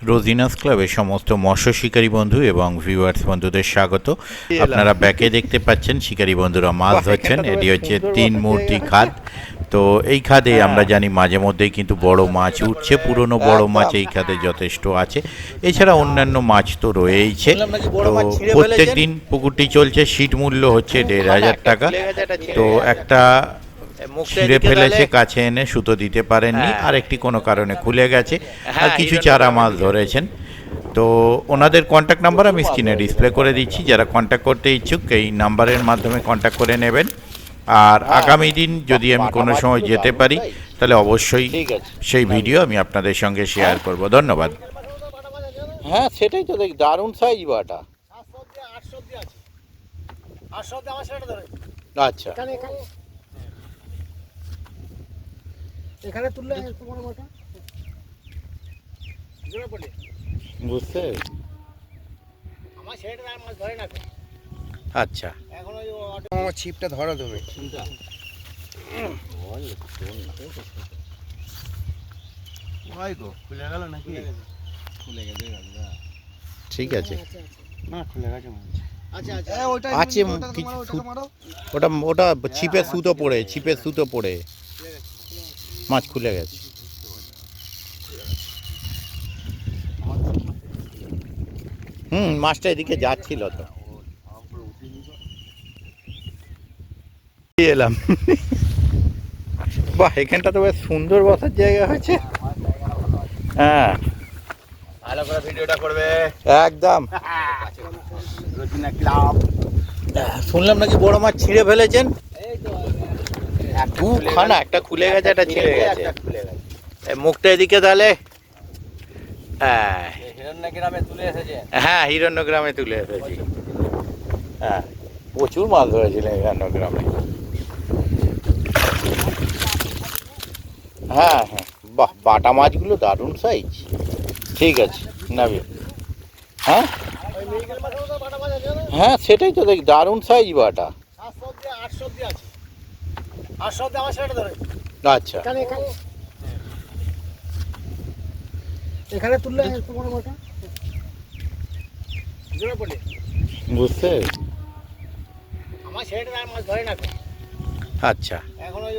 রোজিনাস ক্লাবের সমস্ত মৎস্য শিকারী বন্ধু এবং ভিউয়ার্স বন্ধুদের স্বাগত। আপনারা ব্যাকে দেখতে পাচ্ছেন শিকারী বন্ধুরা মাছ ধরছেন। এটি হচ্ছে 3 মূর্তি খাদ। তো এই খাদে আমরা জানি মাঝে মধ্যেই কিন্তু বড় মাছ উঠছে, পুরনো বড় মাছ এই খাদে যথেষ্ট আছে। এছাড়া অন্যান্য মাছ তো রয়েইছে। তো প্রত্যেক দিন পুকুরটি চলছে, সিট মূল্য হচ্ছে 1,500 টাকা। তো একটা ছিঁড়ে ফেলেছে, কাছে এনে সুতো দিতে পারেননি, আর একটি কোনো কারণে খুলে গেছে, আর কিছু চারা মাছ ধরেছেন। তো ওনাদের কন্ট্যাক্ট নাম্বার আমি স্ক্রিনে ডিসপ্লে করে দিচ্ছি, যারা কন্ট্যাক্ট করতে ইচ্ছুক এই নাম্বারের মাধ্যমে কন্ট্যাক্ট করে নেবেন। আর আগামী দিন যদি আমি কোনো সময় যেতে পারি তাহলে অবশ্যই সেই ভিডিও আমি আপনাদের সঙ্গে শেয়ার করব। ধন্যবাদ। হ্যাঁ সেটাই তো দেখি, দারুণ সাইজ বাটা। আচ্ছা এখানে তুললে তোমার মাথা জোরে পড়ে বুঝতে আমার ছেলেটা আর মাছ ধরে না। আচ্ছা এখন ওই আমার ছিপটা ধরো তুমি। ভাই গো খুলে গেল নাকি? খুলে গেছে ঠিক আছে, না খুলে গেছে মাছ। আচ্ছা আচ্ছা ওইটা আছে কিছু ওটা ওটা ছিপের সুতো পড়ে, ছিপের সুতো পড়ে মাছ খুলে গেছে। মাছটা এদিকে যাচ্ছিল তো এলাম। বাহ, এখানটা তো বেশ সুন্দর বসার জায়গা হয়েছে। হ্যাঁ ভালো করে ভিডিওটা করবে একদম। রোজিনা ক্লাব। শুনলাম নাকি বড় মাছ ছিঁড়ে ফেলেছেন। এই তো দুখানা, একটা খুলে গেছে, একটা ছিঁড়ে গেছে। খুলে গেছে। মুখটা এদিকে তাহলে। হ্যাঁ হিরণ্যগ্রামে তুলে এসেছে। হ্যাঁ, হিরণ্যগ্রামে তুলে এসেছি। হ্যাঁ প্রচুর মাছ ধরেছিলেন হিরণ্যগ্রামে। হ্যাঁ হ্যাঁ, বাহ, বাটা মাছগুলো দারুণ সাইজ। ঠিক আছে নাবি। হ্যাঁ ওই মিরগেল মাছের মতো বাটা মাছ আছে না? হ্যাঁ সেটাই তো দেখি, দারুণ সাইজ বাটা। 700 দিয়ে 800 দিয়ে আছে। 800 দিয়ে আমার ছেলেটা ধরে। আচ্ছা এখানে এখানে তুললে তোমার মাথা জোরে পড়ে বুঝতে। আমার ছেলেটা আর মাছ ধরে না। আচ্ছা এখন ওই